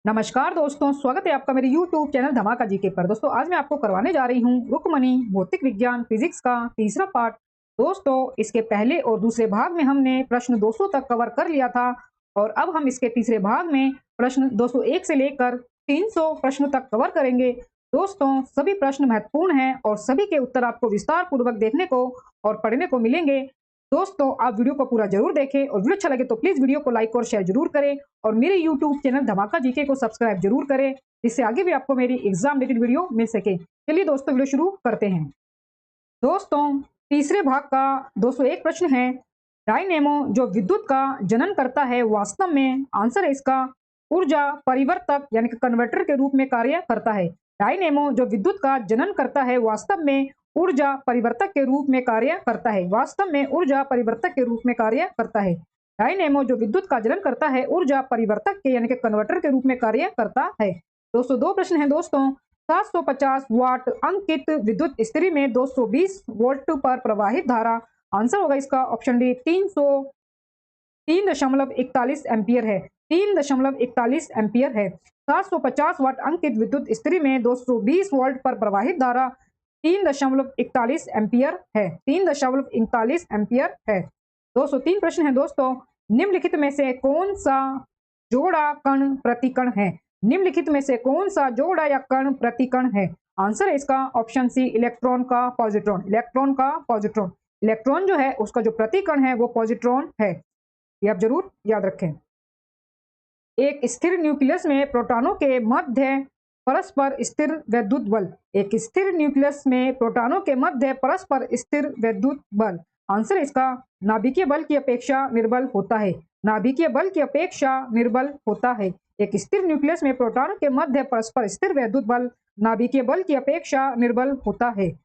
नमस्कार दोस्तों, स्वागत है आपका मेरे YouTube चैनल धमाका जीके पर। दोस्तों आज मैं आपको करवाने जा रही हूँ रुक्मणी भौतिक विज्ञान फिजिक्स का तीसरा पार्ट। दोस्तों इसके पहले और दूसरे भाग में हमने प्रश्न 200 तक कवर कर लिया था और अब हम इसके तीसरे भाग में प्रश्न 201 से लेकर 300 प्रश्न तक कवर करेंगे। दोस्तों सभी प्रश्न महत्वपूर्ण हैं और सभी के उत्तर आपको विस्तार पूर्वक देखने को और पढ़ने को मिलेंगे। दोस्तों आप वीडियो को पूरा जरूर देखें और वीडियो अच्छा लगे तो प्लीज वीडियो को लाइक और शेयर जरूर करें और मेरे यूट्यूब चैनल धमाका जीके को सब्सक्राइब जरूर करें, जिससे आगे भी आपको मेरी एग्जाम रिलेटेड वीडियो मिल सके। चलिए दोस्तों वीडियो शुरू करते हैं। दोस्तों तीसरे भाग का 201 प्रश्न है, डायनेमो जो विद्युत का जनन करता है वास्तव में आंसर है इसका ऊर्जा परिवर्तक यानी कि कन्वर्टर के रूप में कार्य करता है। डायनेमो जो विद्युत का जनन करता है वास्तव में ऊर्जा परिवर्तक के रूप में कार्य करता है। वास्तव में ऊर्जा परिवर्तक के रूप में कार्य करता है। डायनेमो जो विद्युत का जनन करता है ऊर्जा परिवर्तक के यानी कि कन्वर्टर के रूप में कार्य करता है। 202 प्रश्न है दोस्तों, 750 वाट अंकित विद्युत इस्त्री में 220 वोल्ट पर प्रवाहित धारा आंसर होगा इसका ऑप्शन डी 3.41 एम्पियर है। 3.41 एम्पियर है। 750 वाट अंकित विद्युत इस्त्री में 220 वोल्ट पर प्रवाहित धारा 3.41 एम्पियर है। 3.41 एम्पियर है। 203 प्रश्न है दोस्तों, निम्नलिखित में से कौन सा जोड़ा कण प्रतिकण है। निम्नलिखित में से कौन सा जोड़ा या कण प्रतिकण है। आंसर है इसका ऑप्शन सी इलेक्ट्रॉन का पॉजिट्रॉन। इलेक्ट्रॉन का पॉजिट्रॉन। इलेक्ट्रॉन जो है उसका जो प्रतिकण है वो पॉजिट्रॉन है, ये आप जरूर याद रखें। एक स्थिर न्यूक्लियस में प्रोटॉनों के मध्य परस्पर स्थिर वैद्युत बल। एक स्थिर न्यूक्लियस में प्रोटॉनों के मध्य परस्पर स्थिर वैद्युत बल आंसर इसका नाभिकीय बल की अपेक्षा निर्बल होता है। नाभिकीय बल की अपेक्षा निर्बल होता है। एक स्थिर न्यूक्लियस में प्रोटॉनों के मध्य परस्पर स्थिर वैद्युत बल नाभिकीय बल की अपेक्षा निर्बल होता है।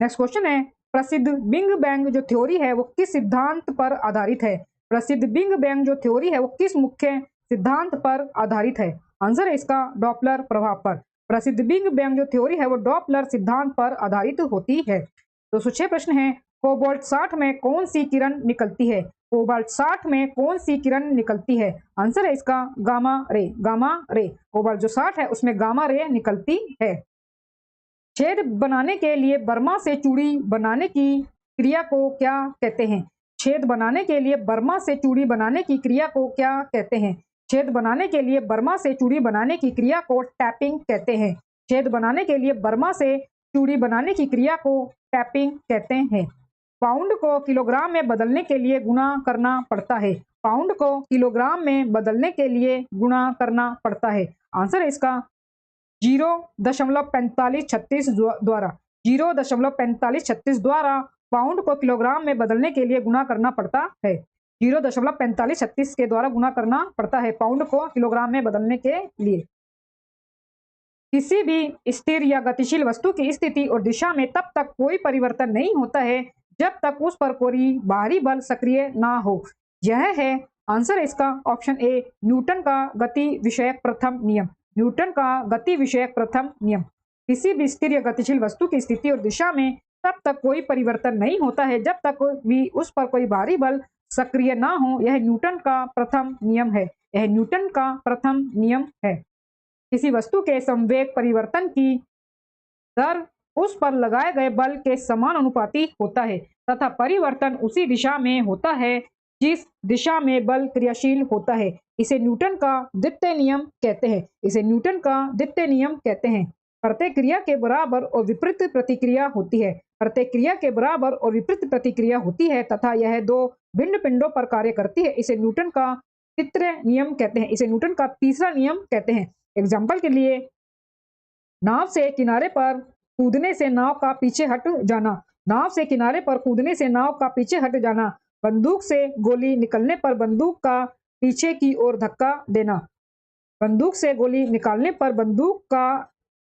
नेक्स्ट क्वेश्चन है, प्रसिद्ध बिग बैंग जो थ्योरी है वो किस सिद्धांत पर आधारित है। प्रसिद्ध बिग बैंग जो थ्योरी है वो किस मुख्य सिद्धांत पर आधारित है। आंसर है इसका डॉपलर प्रभाव पर। प्रसिद्ध बिग बैंग जो थ्योरी है वो डॉपलर सिद्धांत पर आधारित होती है। 206 प्रश्न है, कोबाल्ट 60 में कौन सी किरण निकलती है। कोबाल्ट 60 में कौन सी किरण निकलती है। आंसर है इसका gamma ray. Gamma ray. Cobalt जो 60 है उसमें गामा रे निकलती है। छेद बनाने के लिए बर्मा से चूड़ी बनाने की क्रिया को क्या कहते हैं। छेद बनाने के लिए बर्मा से चूड़ी बनाने की क्रिया को क्या कहते हैं। छेद बनाने के लिए बर्मा से चूड़ी बनाने की क्रिया को टैपिंग कहते हैं। छेद बनाने के लिए बर्मा से चूड़ी बनाने की क्रिया को टैपिंग कहते हैं। पाउंड को किलोग्राम में बदलने के लिए गुणा करना पड़ता है। पाउंड को किलोग्राम में बदलने के लिए गुणा करना पड़ता है। आंसर है इसका 0.4536 द्वारा। 0.4536 द्वारा पाउंड को किलोग्राम में बदलने के लिए गुणा करना पड़ता है। 0.4536 के द्वारा गुणा करना पड़ता है पाउंड को किलोग्राम में बदलने के लिए। किसी भी स्थिर या गतिशील वस्तु की स्थिति और दिशा में तब तक कोई परिवर्तन नहीं होता है जब तक उस पर कोई बाहरी बल सक्रिय ना हो। यह है आंसर इसका ऑप्शन ए न्यूटन का गति विषयक प्रथम नियम। न्यूटन का गति विषयक प्रथम नियम। किसी भी स्थिर या गतिशील वस्तु की स्थिति और दिशा में तब तक कोई परिवर्तन नहीं होता है जब तक भी उस पर कोई बाहरी बल सक्रिय ना हो। यह न्यूटन का प्रथम नियम है। यह न्यूटन का प्रथम नियम है। किसी वस्तु के संवेग परिवर्तन की दर उस पर लगाए गए बल के समानुपाती होता है तथा परिवर्तन उसी दिशा में होता है जिस दिशा में बल क्रियाशील होता है। इसे न्यूटन का द्वितीय नियम कहते हैं। इसे न्यूटन का द्वितीय नियम कहते हैं। प्रत्येक क्रिया के बराबर और विपरीत प्रतिक्रिया होती है। प्रत्येक क्रिया के बराबर और विपरीत प्रतिक्रिया होती है तथा यह दो भिन्न पिंडों पर कार्य करती है। इसे न्यूटन का तृतीय नियम कहते हैं। इसे न्यूटन का तीसरा नियम कहते हैं। एग्जाम्पल के लिए, नाव से किनारे पर कूदने से नाव का पीछे हट जाना। नाव से किनारे पर कूदने से नाव का पीछे हट जाना। बंदूक से गोली निकलने पर बंदूक का पीछे की ओर धक्का देना। बंदूक से गोली निकालने पर बंदूक का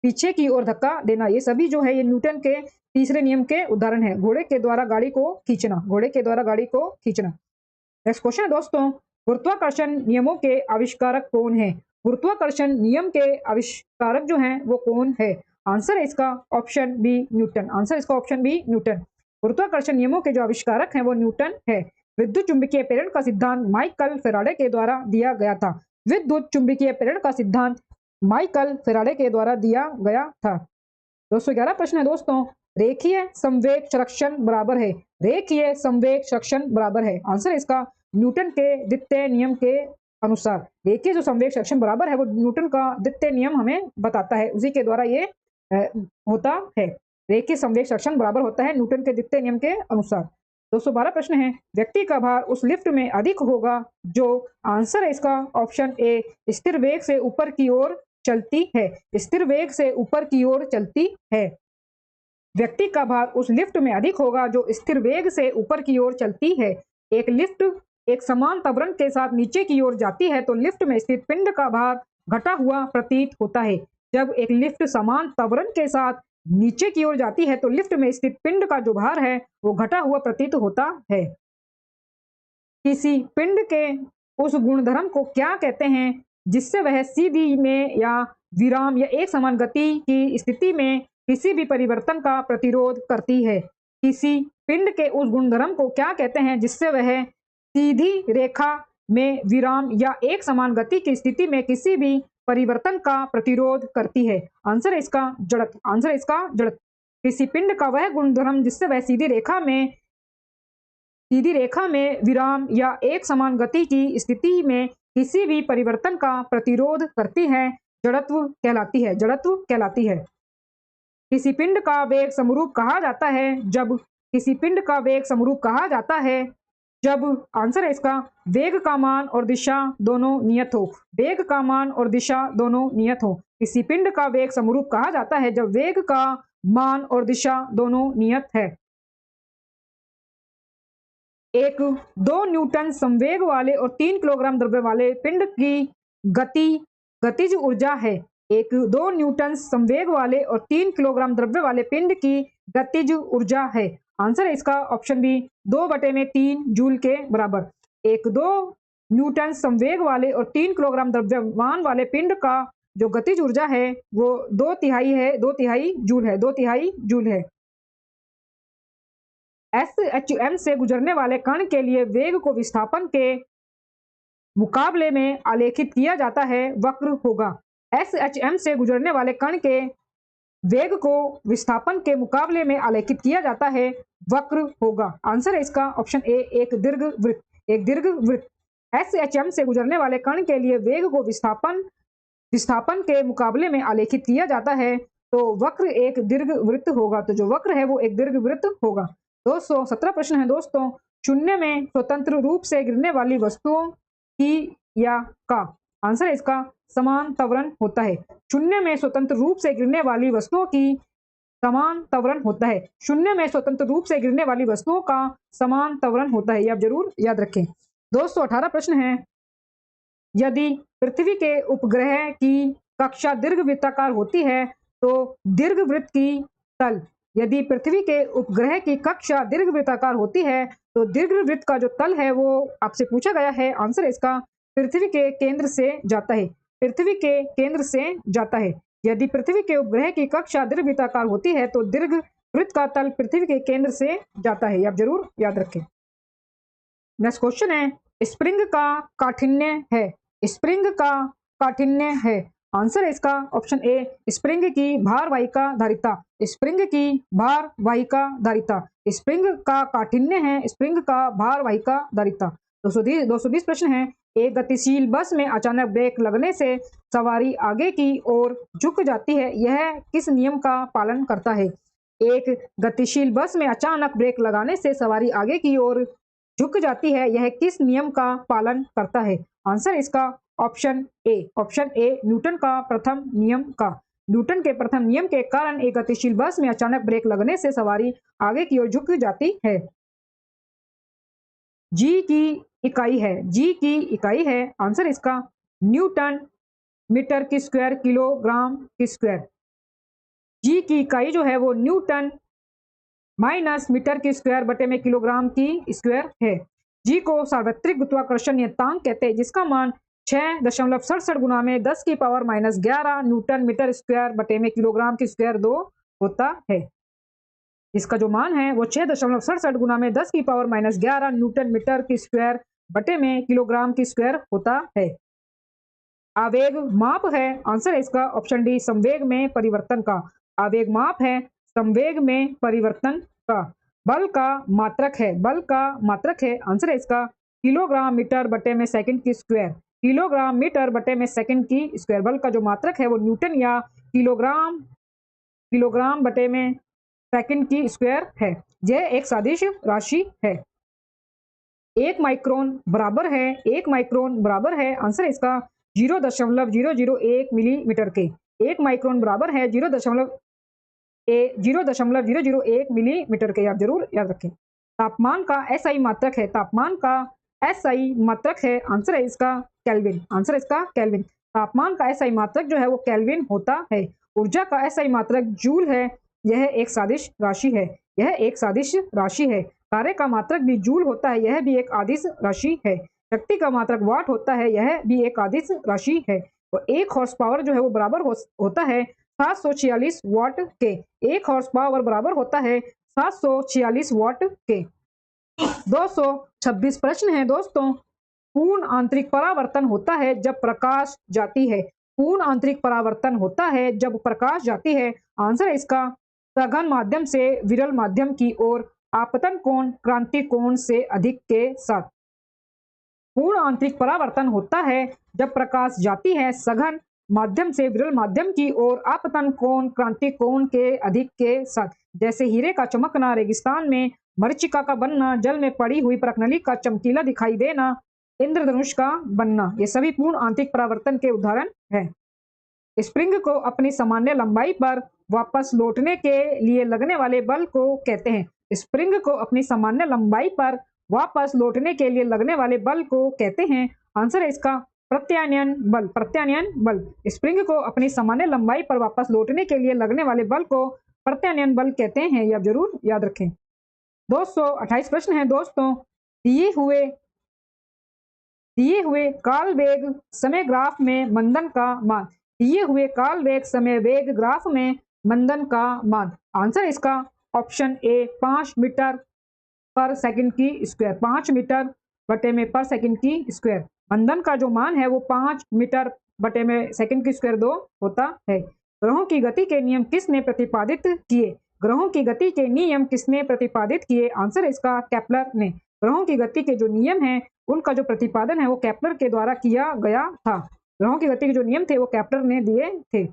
पीछे की ओर धक्का देना। ये सभी जो है ये न्यूटन के तीसरे नियम के उदाहरण है। घोड़े के द्वारा गाड़ी को खींचना। घोड़े के द्वारा गाड़ी को खींचना। नेक्स्ट क्वेश्चन है दोस्तों, गुरुत्वाकर्षण नियमों के आविष्कारक कौन है। गुरुत्वाकर्षण नियम के आविष्कारक जो हैं वो कौन है। आंसर है इसका ऑप्शन बी न्यूटन। आंसर इसका ऑप्शन बी न्यूटन। गुरुत्वाकर्षण नियमों के जो आविष्कारक हैं वो न्यूटन है। विद्युत चुंबकीय प्रेरण का सिद्धांत माइकल फैराडे के द्वारा दिया गया था। विद्युत चुंबकीय प्रेरण का सिद्धांत माइकल फैराडे के द्वारा दिया गया था। 211 प्रश्न है दोस्तों, रेखीय संवेग संरक्षण बराबर है। रेखीय संवेग संरक्षण बराबर है, आंसर इसका न्यूटन के द्वितीय नियम के अनुसार। रेखीय जो संवेग संरक्षण बराबर है वो न्यूटन का द्वितीय नियम हमें बताता है, उसी के द्वारा ये होता है। रेखीय संवेग संरक्षण बराबर होता है न्यूटन के द्वितीय नियम के अनुसार। 212 प्रश्न है, व्यक्ति का भार उस लिफ्ट में अधिक होगा जो, आंसर है इसका ऑप्शन ए, स्थिर वेग से ऊपर की ओर चलती है। स्थिर वेग से ऊपर की ओर चलती है। व्यक्ति का भार उस लिफ्ट में अधिक होगा जो स्थिर वेग से ऊपर की ओर चलती है। एक लिफ्ट एक समान त्वरण के साथ नीचे की ओर जाती है तो लिफ्ट में स्थित पिंड का भार घटा हुआ प्रतीत होता है। जब एक लिफ्ट समान त्वरण के साथ नीचे की ओर जाती है तो लिफ्ट में स्थित पिंड का जो भार है वो घटा हुआ प्रतीत होता है। किसी पिंड के उस गुणधर्म को क्या कहते हैं जिससे वह सीधी में या विराम या एक समान गति की स्थिति में किसी भी परिवर्तन का प्रतिरोध करती है। किसी पिंड के उस गुणधर्म को क्या कहते हैं जिससे वह सीधी रेखा में विराम या एक समान गति की स्थिति में किसी भी परिवर्तन का प्रतिरोध करती है। आंसर इसका जड़त्व, आंसर इसका जड़त्व। किसी पिंड का वह गुणधर्म जिससे वह सीधी रेखा में विराम या एक समान गति की स्थिति में किसी भी परिवर्तन का प्रतिरोध करती है, जड़त्व कहलाती है, जड़त्व कहलाती है। किसी पिंड का वेग समरूप कहा जाता है जब, किसी पिंड का वेग समरूप कहा जाता है जब, आंसर है इसका वेग का मान और दिशा दोनों नियत हो। वेग का मान और दिशा दोनों नियत हो। किसी पिंड का वेग समरूप कहा जाता है जब वेग का मान और दिशा दोनों नियत है। एक 2 न्यूटन संवेग वाले और 3 किलोग्राम द्रव्य वाले पिंड की गतिज ऊर्जा है। एक 2 न्यूटन संवेग वाले और 3 किलोग्राम द्रव्य वाले पिंड की गतिज ऊर्जा है। आंसर है इसका ऑप्शन बी, 2/3 जूल के बराबर। एक 2 न्यूटन संवेग वाले और 3 किलोग्राम द्रव्यमान वाले पिंड का जो गतिज ऊर्जा है वो 2/3 जूल है, 2/3 जूल है। SHM से गुजरने वाले कण के लिए वेग को विस्थापन के मुकाबले में आलेखित किया जाता है, वक्र होगा। SHM से गुजरने वाले कण के वेग को विस्थापन के मुकाबले में आलेखित किया जाता है, वक्र होगा। आंसर है इसका ऑप्शन ए, एक दीर्घवृत्त, एक दीर्घवृत्त। SHM से गुजरने वाले कण के लिए वेग को विस्थापन के मुकाबले में आलेखित किया जाता है तो वक्र एक दीर्घवृत्त होगा। तो जो वक्र है वो एक दीर्घवृत्त होगा। 217 प्रश्न है दोस्तों, शून्य में स्वतंत्र रूप से गिरने वाली वस्तुओं की या का, आंसर है इसका समान त्वरण होता है। शून्य में स्वतंत्र रूप से गिरने वाली वस्तुओं की समान त्वरण होता है। शून्य में स्वतंत्र रूप से गिरने वाली वस्तुओं का समान त्वरण होता है, ये आप जरूर याद रखें। 218 प्रश्न है, यदि पृथ्वी के उपग्रह की कक्षा दीर्घवृत्ताकार होती है तो दीर्घवृत्त की तल, यदि पृथ्वी के उपग्रह की कक्षा दीर्घवृत्ताकार होती है तो दीर्घवृत्त का जो तल है वो आपसे पूछा गया है। आंसर इसका पृथ्वी के केंद्र से जाता है, पृथ्वी के केंद्र से जाता है। यदि पृथ्वी के उपग्रह की कक्षा दीर्घवृत्ताकार होती है तो दीर्घवृत्त का तल पृथ्वी के केंद्र से जाता है, आप जरूर याद रखें। नेक्स्ट क्वेश्चन है, स्प्रिंग का काठिन्य है, स्प्रिंग का काठिन्य है। आंसर है इसका ऑप्शन ए, स्प्रिंग की भारवाहिका धारिता, स्प्रिंग की भारवाहिका धारिता। स्प्रिंग का काठिन्य है स्प्रिंग का भारवाहिका धारिता। 220 प्रश्न है, एक गतिशील बस में अचानक ब्रेक लगने से सवारी आगे की ओर झुक जाती है, यह किस नियम का पालन करता है? एक गतिशील बस में अचानक ब्रेक लगाने से सवारी आगे की ओर झुक जाती है, यह किस नियम का पालन करता है? आंसर इसका option A, option A, Newton का प्रथम नियम का। न्यूटन के प्रथम नियम के कारण एक गतिशील बस में अचानक ब्रेक लगने से सवारी आगे की ओर झुक जाती है। जी की इकाई है, जी की इकाई है, आंसर इसका न्यूटन मीटर की स्क्वायर किलोग्राम की स्क्वायर। जी की इकाई जो है वो न्यूटन माइनस मीटर की स्क्वायर बटे में किलोग्राम की स्क्वायर है। जी को सार्वत्रिक गुरुत्वाकर्षण नियतांक कहते हैं जिसका मान 6.67 गुना में 10 की पावर -11 न्यूटन मीटर स्क्वायर बटे में किलोग्राम की स्क्वायर 2 होता है। इसका जो मान है वो 6.67 गुना में 10 की पावर -11 न्यूटन मीटर की स्क्वायर बटे में किलोग्राम की स्क्वायर होता है। आवेग माप है, आंसर है इसका ऑप्शन डी संवेग में परिवर्तन का। आवेग माप है संवेग में परिवर्तन का। बल का मात्रक है, बल का मात्रक है, आंसर है इसका किलोग्राम मीटर बटे में सेकंड की स्क्वायर। किलोग्राम मीटर बटे में सेकंड की स्क्वायर। बल का जो मात्रक है वो न्यूटन या किलोग्राम किलोग्राम बटे में सेकंड की स्क्वायर है। यह एक सादिश राशि है। 1 माइक्रोन बराबर है, आंसर इसका 0.001 मिलीमीटर के। 1 माइक्रोन बराबर है 0.001 मिलीमीटर के, आप जरूर याद रखें। तापमान का एसआई मात्रक है, तापमान का एसआई मात्रक है, आंसर है इसका केल्विन, आंसर इसका केल्विन। तापमान का एसआई मात्रक जो है वो केल्विन होता है। ऊर्जा का एसआई मात्रक जूल है, यह एक सादिश राशि है, यह एक सादिश राशि है। कार्य का मात्रक भी जूल होता है, यह भी एक आदिश राशि है। शक्ति का मात्रक वाट होता है, यह भी एक आदिश राशि है। और 1 हॉर्स पावर जो है वो बराबर होता है 746 वाट के। 1 हॉर्स पावर बराबर होता है 746 वाट के। 226 प्रश्न है दोस्तों। पूर्ण आंतरिक परावर्तन होता है जब प्रकाश जाती है। पूर्ण आंतरिक परावर्तन होता है जब प्रकाश जाती है, आंसर है इसका सघन माध्यम से विरल माध्यम की ओर आपतन कोण क्रांति कोण से अधिक के साथ। पूर्ण आंतरिक परावर्तन होता है जब प्रकाश जाती है सघन माध्यम से विरल माध्यम की ओर आपतन कोण क्रांति कोण के अधिक के साथ। जैसे हीरे का चमकना, रेगिस्तान में मरीचिका का बनना, जल में पड़ी हुई प्रकनली का चमकीला दिखाई देना, इंद्रधनुष का बनना, ये सभी पूर्ण आंतरिक परावर्तन के उदाहरण है। स्प्रिंग को अपनी सामान्य लंबाई पर वापस लौटने के लिए लगने वाले बल को कहते हैं। स्प्रिंग को अपनी सामान्य लंबाई पर वापस लौटने के लिए लगने वाले बल को कहते हैं, आंसर है इसका प्रत्यानयन बल, प्रत्यानयन बल। स्प्रिंग को अपनी सामान्य लंबाई पर वापस लौटने के लिए लगने वाले बल को प्रत्यानयन बल कहते हैं, ये आप जरूर याद रखें। 228 प्रश्न है दोस्तों। दिए हुए काल वेग समय ग्राफ में मंदन का मान। दिए हुए काल वेग समय वेग ग्राफ में मंदन का मान, आंसर इसका ऑप्शन ए 5 मीटर पर सेकंड की स्क्वायर। 5 मीटर बटे में पर सेकंड की स्क्वायर। मंदन का जो मान है वो 5 मीटर बटे में सेकंड की स्क्वायर 2 होता है। ग्रहों की गति के नियम किसने प्रतिपादित किए। ग्रहों की गति के नियम किसने प्रतिपादित किए, आंसर इसका केपलर ने। ग्रहों की गति के जो नियम हैं उनका जो प्रतिपादन है वो केपलर के द्वारा किया गया था। ग्रहों की गति के जो नियम थे वो केपलर ने दिए थे।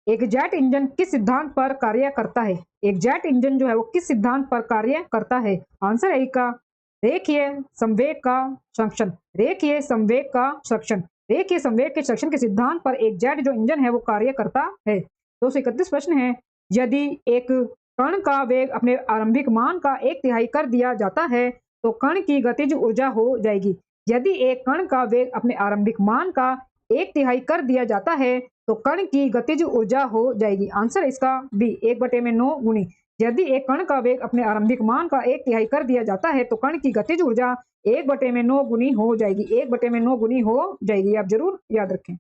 एक जेट इंजन किस सिद्धांत पर कार्य करता है। एक जेट इंजन जो है वो किस सिद्धांत पर कार्य करता है, आंसर है इसका रेखीय संवेग का संरक्षण। रेखीय संवेग का संरक्षण। रेखीय संवेग के संरक्षण के सिद्धांत पर एक जेट जो इंजन है वो कार्य करता है। 231 प्रश्न है। यदि एक कण का वेग अपने आरंभिक मान का 1/3 कर दिया जाता है तो कण की गतिज ऊर्जा हो जाएगी। यदि एक कण का वेग अपने आरंभिक मान का 1/3 कर दिया जाता है तो कण की गतिज ऊर्जा हो जाएगी, आंसर इसका बी 1/9 गुनी। यदि एक कण का वेग अपने आरंभिक मान का 1/3 कर दिया जाता है तो कण की गतिज ऊर्जा 1/9 गुनी हो जाएगी, 1/9 गुनी हो जाएगी, आप जरूर याद रखें।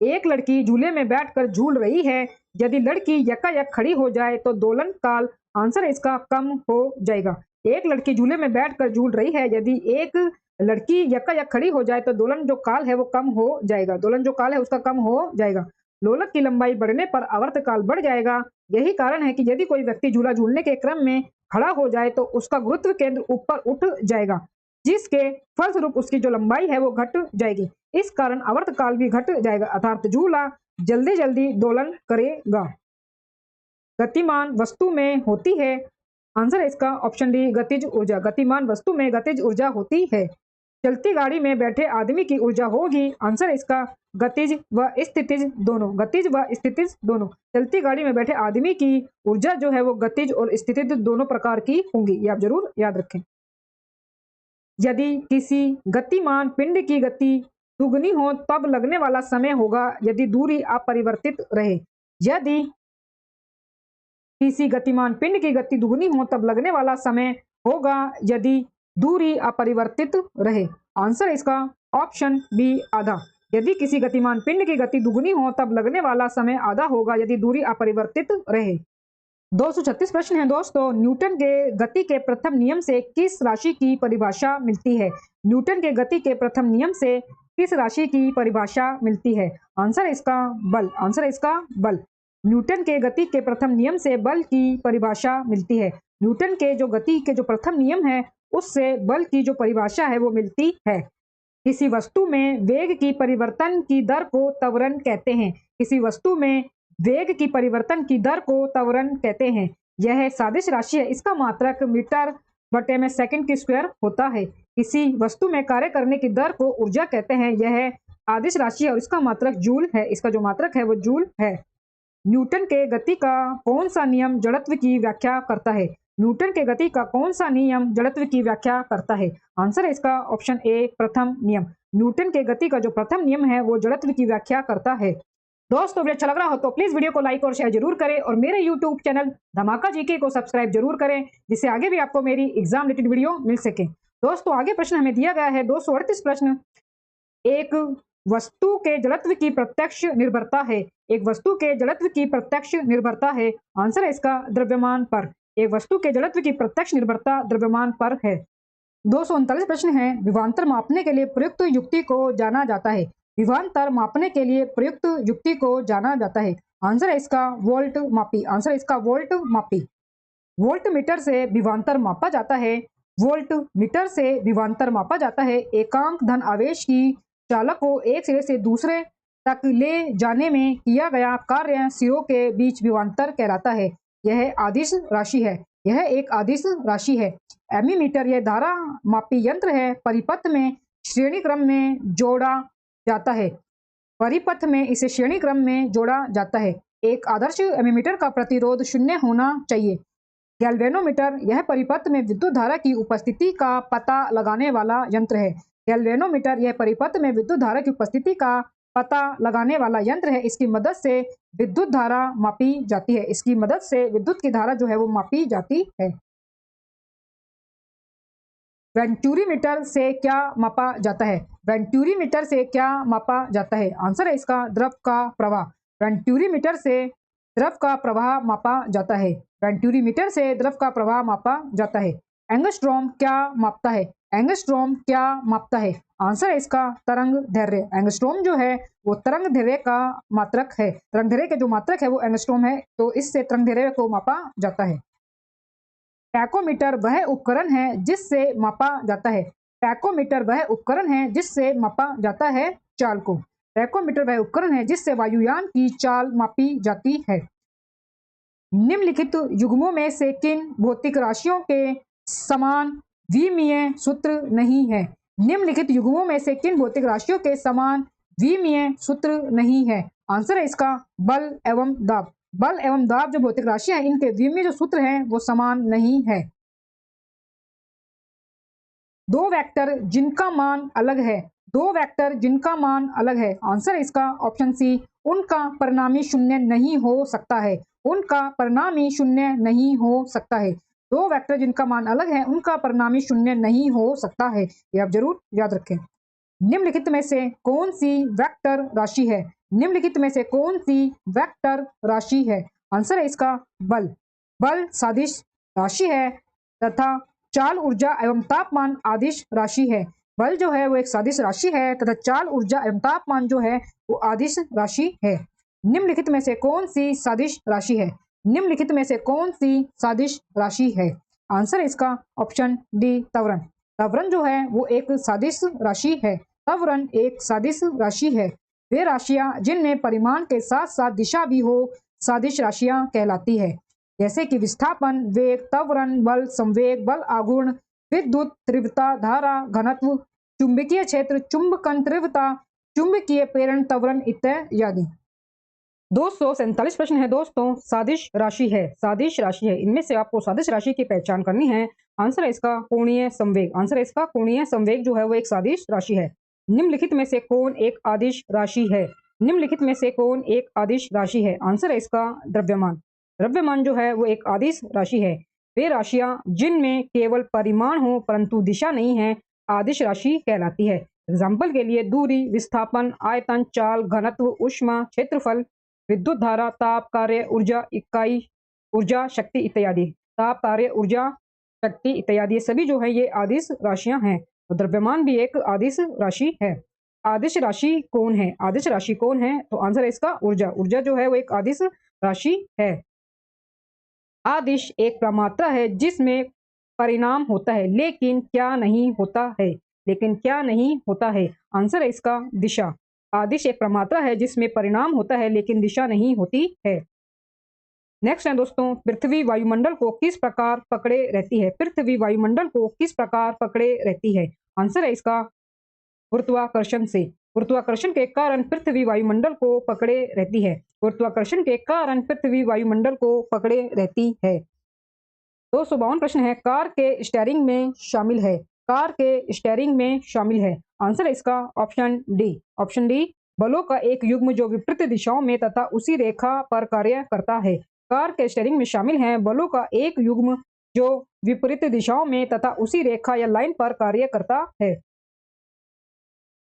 एक लड़की झूले में बैठकर झूल रही है। यदि लड़की यकायक खड़ी हो जाए तो दोलन काल, आंसर इसका कम हो जाएगा। एक लड़की झूले में बैठकर झूल रही है, यदि एक लड़की यकायक खड़ी हो जाए तो दोलन जो काल है वो कम हो जाएगा। दोलन जो काल है उसका कम हो जाएगा। लोलक की लंबाई बढ़ने पर आवर्त काल बढ़ जाएगा। यही कारण है कि यदि कोई व्यक्ति झूला झूलने के क्रम में खड़ा हो जाए तो उसका गुरुत्व केंद्र ऊपर उठ जाएगा, जिसके फलस्वरूप उसकी जो लंबाई है वो घट जाएगी। इस कारण आवर्त काल भी घट जाएगा, अर्थात झूला जल्दी जल्दी दोलन करेगा। गतिमान वस्तु में होती है, आंसर इसका ऑप्शन डी गतिज ऊर्जा। गतिमान वस्तु में गतिज ऊर्जा होती है। चलती गाड़ी में बैठे आदमी की ऊर्जा होगी, आंसर इसका गतिज व स्थितिज दोनों। गतिज व स्थितिज दोनों। चलती गाड़ी में बैठे आदमी की ऊर्जा जो है वो गतिज और स्थितिज दोनों प्रकार की होंगी, ये आप जरूर याद रखें। यदि किसी गतिमान पिंड की गति दुगनी हो तब लगने वाला समय होगा यदि दूरी अपरिवर्तित रहे। यदि किसी गतिमान पिंड की गति दुगनी हो तब लगने वाला समय होगा यदि दूरी अपरिवर्तित रहे, आंसर इसका ऑप्शन बी आधा। यदि किसी गतिमान पिंड की गति दुगनी हो तब लगने वाला समय आधा होगा यदि दूरी अपरिवर्तित रहे। 236 प्रश्न है दोस्तों। न्यूटन के गति के प्रथम नियम से किस राशि की परिभाषा मिलती है। न्यूटन के गति के प्रथम नियम से किस राशि की परिभाषा मिलती है? आंसर है इसका बल। आंसर है इसका बल। न्यूटन के गति के प्रथम नियम से बल की परिभाषा मिलती है। न्यूटन के जो गति के जो प्रथम नियम है उससे बल की जो परिभाषा है वो मिलती है। किसी वस्तु में वेग की परिवर्तन की दर को त्वरण कहते हैं। किसी वस्तु में वेग की परिवर्तन की दर को त्वरण कहते हैं। यह सादिश राशि है। इसका मात्रक मीटर बटे में सेकंड की स्क्वायर होता है। किसी वस्तु में कार्य करने की दर को ऊर्जा कहते हैं। यह आदिश राशि है और इसका मात्रक जूल है। इसका जो मात्रक है वो जूल है। न्यूटन के गति का कौन सा नियम जड़त्व की व्याख्या करता है? न्यूटन के गति का कौन सा नियम जड़त्व की व्याख्या करता है? आंसर है इसका ऑप्शन ए प्रथम नियम। न्यूटन के गति का जो प्रथम नियम है वो जड़त्व की व्याख्या करता है। दोस्तों वीडियो अच्छा लग रहा हो तो प्लीज वीडियो को लाइक और शेयर जरूर करें और मेरे यूट्यूब चैनल धमाका जीके को सब्सक्राइब जरूर करें, जिससे आगे भी आपको मेरी एग्जाम रिलेटेड वीडियो मिल सके। दोस्तों आगे प्रश्न हमें दिया गया है 238 प्रश्न। एक वस्तु के जड़त्व की प्रत्यक्ष निर्भरता है। एक वस्तु के जड़त्व की प्रत्यक्ष निर्भरता है। आंसर है इसका द्रव्यमान पर। एक वस्तु के जड़त्व की प्रत्यक्ष निर्भरता द्रव्यमान पर है। 239 प्रश्न है। विभवांतर मापने के लिए प्रयुक्त युक्ति को जाना जाता है। विभवांतर मापने के लिए प्रयुक्त युक्ति को जाना जाता है। आंसर है इसका वोल्ट मापी। आंसर है इसका वोल्ट मापी। वोल्ट मीटर से विभवांतर मापा जाता है। वोल्ट मीटर से विभवांतर मापा जाता है। एकांक धन आवेश की चालक को एक सिरे से दूसरे तक ले जाने में किया गया कार्य सिरों के बीच विभवांतर कहलाता है। यह आदिश राशि है। यह एक आदिश राशि है। एमीमीटर यह धारा मापी यंत्र है। परिपथ में श्रेणी क्रम में जोड़ा जाता है। परिपथ में इसे श्रेणी क्रम में जोड़ा जाता है। एक आदर्श एमीमीटर का प्रतिरोध 0 होना चाहिए। गैल्वेनोमीटर यह परिपथ में विद्युत धारा की उपस्थिति का पता लगाने वाला यंत्र है। गैल्वेनोमीटर यह परिपथ में विद्युत धारा की उपस्थिति का पता लगाने वाला यंत्र है। इसकी मदद से विद्युत धारा मापी जाती है। इसकी मदद से विद्युत की धारा जो है वो मापी जाती है। वेंटूरीमीटर से क्या मापा जाता है? वेंटूरीमीटर से क्या मापा जाता है? आंसर है इसका द्रव का प्रवाह। वेंटूरीमीटर से द्रव का प्रवाह मापा जाता है। वेंटूरीमीटर से द्रव का प्रवाह मापा जाता है। एंगस्ट्रॉम क्या मापता है? एंगस्ट्रॉम क्या मापता है? आंसर है इसका तरंग दैर्घ्य। एंगस्ट्रॉम जो है वो तरंग दैर्घ्य का मात्रक है। तरंग दैर्घ्य के जो मात्रक है वो एंगस्ट्रॉम है, तो इससे तरंग दैर्घ्य को मापा जाता है। टैकोमीटर वह उपकरण है जिससे मापा जाता है। टैकोमीटर वह उपकरण है जिससे मापा जाता है चाल को। टैकोमीटर वह उपकरण है जिससे वायुयान की चाल मापी जाती है। निम्नलिखित युग्मों में से किन भौतिक राशियों के समान विमीय सूत्र नहीं है? निम्नलिखित युग्मों में से किन भौतिक राशियों के समान विमीय सूत्र नहीं है? आंसर है इसका बल एवं दाब। बल एवं दाब जो भौतिक राशियां हैं इनके विमीय जो सूत्र हैं वो समान नहीं है। दो वेक्टर जिनका मान अलग है। दो वेक्टर जिनका मान अलग है। आंसर है इसका ऑप्शन सी उनका परिणामी शून्य नहीं हो सकता है। उनका परिणामी शून्य नहीं हो सकता है। दो वेक्टर जिनका मान अलग है उनका परिणामी शून्य नहीं हो सकता है। ये आप जरूर याद रखें। निम्नलिखित में से कौन सी वेक्टर राशि है? निम्नलिखित में से कौन सी वेक्टर राशि है? आंसर है इसका बल। बल सादिश राशि है तथा चाल ऊर्जा एवं तापमान आदिश राशि है। बल जो है वो एक सादिश राशि है तथा चाल ऊर्जा एवं तापमान जो है वो आदिश राशि है। निम्नलिखित में से कौन सी सादिश राशि है? निम्नलिखित में से कौन सी सादिश राशि है? आंसर है इसका ऑप्शन डी त्वरण। त्वरण जो है वो एक सादिश राशि है। त्वरण एक सादिश राशि है। वे राशियां जिनमें परिमाण के साथ साथ दिशा भी हो सादिश राशियां कहलाती है। जैसे कि विस्थापन, वेग, त्वरण, बल, संवेग, बल आघूर्ण, विद्युत तीव्रता, धारा घनत्व, चुंबकीय क्षेत्र, चुंबकन तीव्रता, चुंबकीय प्रेरण, त्वरण इत्यादि। 247 प्रश्न है दोस्तों। सादिश राशि है। सादिश राशि है। इनमें से आपको सादिश राशि की पहचान करनी है। आंसर है इसका कोणीय संवेग। आंसर है इसका कोणीय संवेग जो है वो एक सादिश राशि है। निम्नलिखित में से कौन एक आदिश राशि है? निम्नलिखित में से कौन एक आदिश राशि है? आंसर है इसका द्रव्यमान। द्रव्यमान जो है वो एक आदिश राशि है। वे राशियां जिनमें केवल परिमाण हो परंतु दिशा नहीं है आदिश राशि कहलाती है। एग्जाम्पल के लिए दूरी, विस्थापन, आयतन, चाल, घनत्व, ऊष्मा, क्षेत्रफल, विद्युत धारा, ताप, कार्य, ऊर्जा, इकाई, ऊर्जा, शक्ति इत्यादि। ताप, कार्य, ऊर्जा, शक्ति इत्यादि सभी जो है ये आदिश राशियां हैं। तो द्रव्यमान भी एक आदिश राशि है। आदिश राशि कौन है? आदिश राशि कौन है? तो आंसर है इसका ऊर्जा। ऊर्जा जो है वो एक आदिश राशि है। आदिश एक प्रमात्रा है जिसमें परिणाम होता है लेकिन क्या नहीं होता है? लेकिन क्या नहीं होता है? आंसर है इसका दिशा। आदिश एक प्रमात्रा है जिसमें परिणाम होता है लेकिन दिशा नहीं होती है। नेक्स्ट है दोस्तों, पृथ्वी वायुमंडल को किस प्रकार पकड़े रहती है? पृथ्वी वायुमंडल को किस प्रकार पकड़े रहती है? आंसर है इसका गुरुत्वाकर्षण से। गुरुत्वाकर्षण के कारण पृथ्वी वायुमंडल को पकड़े रहती है। गुरुत्वाकर्षण के कारण पृथ्वी वायुमंडल को पकड़े रहती है। 252 प्रश्न है, कार के स्टीयरिंग में शामिल है। कार के स्टीयरिंग में शामिल है। आंसर है इसका ऑप्शन डी। ऑप्शन डी, बलों का एक युग्म जो विपरीत दिशाओं में तथा उसी रेखा पर कार्य करता है। कार के स्टीयरिंग में शामिल है बलों का एक युग्म जो विपरीत दिशाओं में तथा उसी रेखा या लाइन पर कार्य करता है।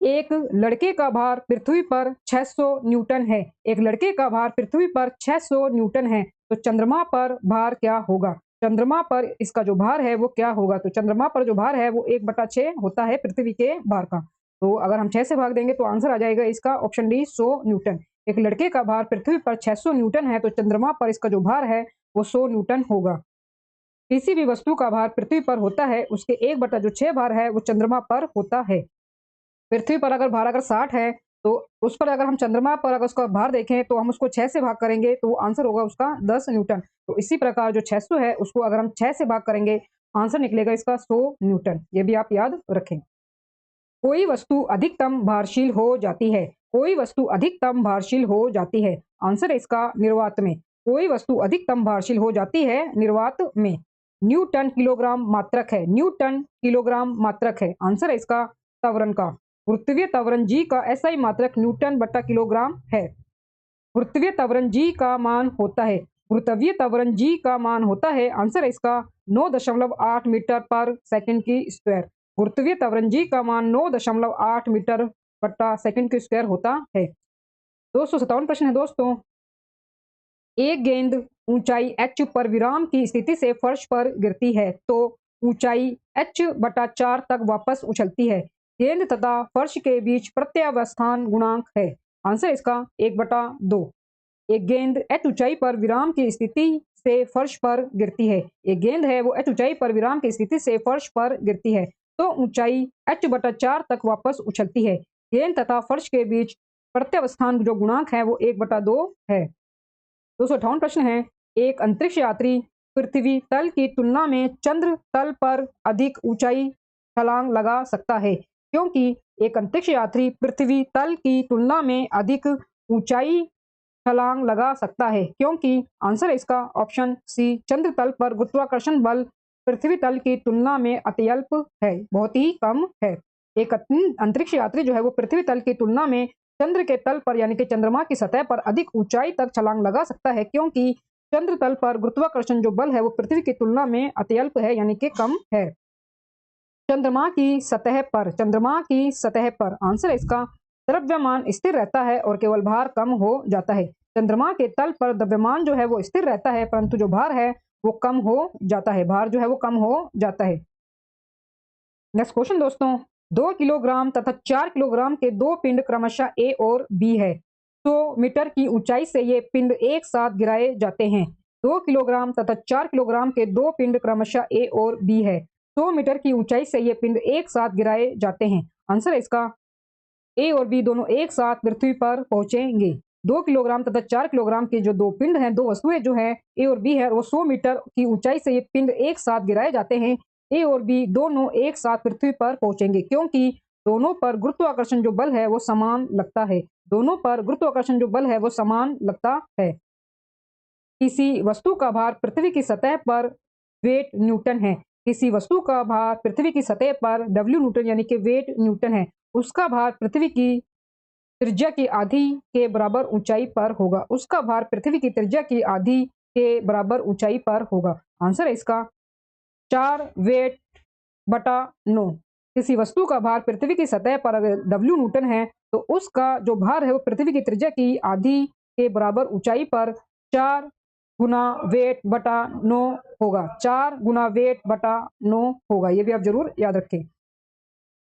एक लड़के का भार पृथ्वी पर 600 न्यूटन है। एक लड़के का भार पृथ्वी पर 600 न्यूटन है, तो चंद्रमा पर भार क्या होगा? चंद्रमा पर इसका जो भार है वो क्या होगा? तो चंद्रमा पर जो भार है वो 1/6 होता है पृथ्वी के भार का। तो अगर हम 6 से भाग देंगे तो आंसर आ जाएगा इसका ऑप्शन डी 100 न्यूटन। एक लड़के का भार पृथ्वी पर 600 न्यूटन है, तो चंद्रमा पर इसका जो भार है वो 100 न्यूटन होगा। किसी भी वस्तु का भार पृथ्वी पर होता है, उसके 1/6 भार है वो चंद्रमा पर होता है। पृथ्वी पर अगर भार अगर 60 है, तो उस पर अगर हम चंद्रमा पर अगर उसका भार देखें तो हम उसको 6 से भाग करेंगे तो आंसर होगा उसका 10 न्यूटन। तो इसी प्रकार जो 600 है उसको अगर हम 6 से भाग करेंगे, आंसर निकलेगा इसका 100 न्यूटन। ये भी आप याद रखें। कोई वस्तु अधिकतम भारशील हो जाती है। कोई वस्तु अधिकतम भारशील हो जाती है। आंसर है इसका निर्वात में। कोई वस्तु अधिकतम भारशील हो जाती है निर्वात में। न्यूटन किलोग्राम मात्रक है। न्यूटन किलोग्राम मात्रक है। आंसर है इसका त्वरण का। गुरुत्वीय त्वरण जी का एसआई मात्रक न्यूटन बटा किलोग्राम है। गुरुत्वीय त्वरण जी का मान होता है। गुरुत्वीय त्वरण जी का मान होता है, आंसर है इसका 9.8 मीटर पर सेकंड की स्क्वायर। गुरुत्वीय त्वरण जी का मान 9.8 मीटर बटा सेकंड की स्क्वायर होता है। 257 प्रश्न है दोस्तों, एक गेंद ऊंचाई h पर विराम की स्थिति से फर्श पर गिरती है तो ऊंचाई h/4 तक वापस उछलती है। गेंद तथा फर्श के बीच प्रत्यावस्थान गुणांक है। आंसर इसका 1/2। एक गेंद h ऊंचाई पर विराम की स्थिति से फर्श पर गिरती है। एक गेंद है वो h ऊंचाई पर विराम की स्थिति से फर्श पर गिरती है तो ऊंचाई h/4 तक वापस उछलती है। गेंद तथा फर्श के बीच प्रत्यावस्थान जो गुणांक है वो 1/2 है। 258 प्रश्न है, एक अंतरिक्ष यात्री पृथ्वी तल की तुलना में चंद्र तल पर अधिक ऊंचाई छलांग लगा सकता है क्योंकि एक अंतरिक्ष यात्री पृथ्वी तल की तुलना में अधिक ऊंचाई छलांग लगा सकता है क्योंकि आंसर है इसका ऑप्शन सी, चंद्र तल पर गुरुत्वाकर्षण बल पृथ्वी तल की तुलना में अत्यल्प है, बहुत ही कम है। एक अंतरिक्ष यात्री जो है वो पृथ्वी तल की तुलना में चंद्र के तल पर यानी कि चंद्रमा की सतह पर अधिक ऊंचाई तक छलांग लगा सकता है क्योंकि चंद्र तल पर गुरुत्वाकर्षण जो बल है वो पृथ्वी की तुलना में अत्यल्प है यानी कि कम है। चंद्रमा की सतह पर आंसर है इसका द्रव्यमान स्थिर रहता है और केवल भार कम हो जाता है। चंद्रमा के तल पर द्रव्यमान जो है वो स्थिर रहता है परंतु जो भार है वो कम हो जाता है। भार जो है वो कम हो जाता है। नेक्स्ट क्वेश्चन दोस्तों, 2 किलोग्राम तथा 4 किलोग्राम के दो पिंड क्रमशः ए और बी है। 100 मीटर की ऊंचाई से ये पिंड एक साथ गिराए जाते हैं। 2 किलोग्राम तथा 4 किलोग्राम के दो पिंड क्रमशः ए और बी है। 100 मीटर की ऊंचाई से ये पिंड एक साथ गिराए जाते हैं। आंसर है इसका ए और बी दोनों एक साथ पृथ्वी पर पहुंचेंगे। 2 किलोग्राम तथा 4 किलोग्राम के जो दो पिंड हैं, दो वस्तुएं जो हैं ए और बी है, वो 100 मीटर की ऊंचाई से ये पिंड एक साथ गिराए जाते हैं। ए और बी दोनों एक साथ पृथ्वी पर पहुंचेंगे क्योंकि दोनों पर गुरुत्वाकर्षण जो बल है वो समान लगता है। दोनों पर गुरुत्वाकर्षण जो बल है वो समान लगता है। किसी वस्तु का भार पृथ्वी की सतह पर वेट न्यूटन है। किसी वस्तु का भार पृथ्वी की सतह पर डब्ल्यू न्यूटन यानी कि वेट न्यूटन है। उसका भार पृथ्वी की त्रिज्या की आधी के बराबर ऊंचाई पर होगा। उसका भार पृथ्वी की त्रिज्या की आधी के बराबर ऊंचाई पर होगा। आंसर है इसका 4 वेट बटा 9। किसी वस्तु का भार पृथ्वी की सतह पर अगर डब्ल्यू न्यूटन है तो उसका जो भार है वो पृथ्वी की त्रिज्या की आधी के बराबर ऊंचाई पर 4 गुना वेट बटा 9 होगा। 4 गुना वेट बटा 9 होगा। ये भी आप जरूर याद रखें।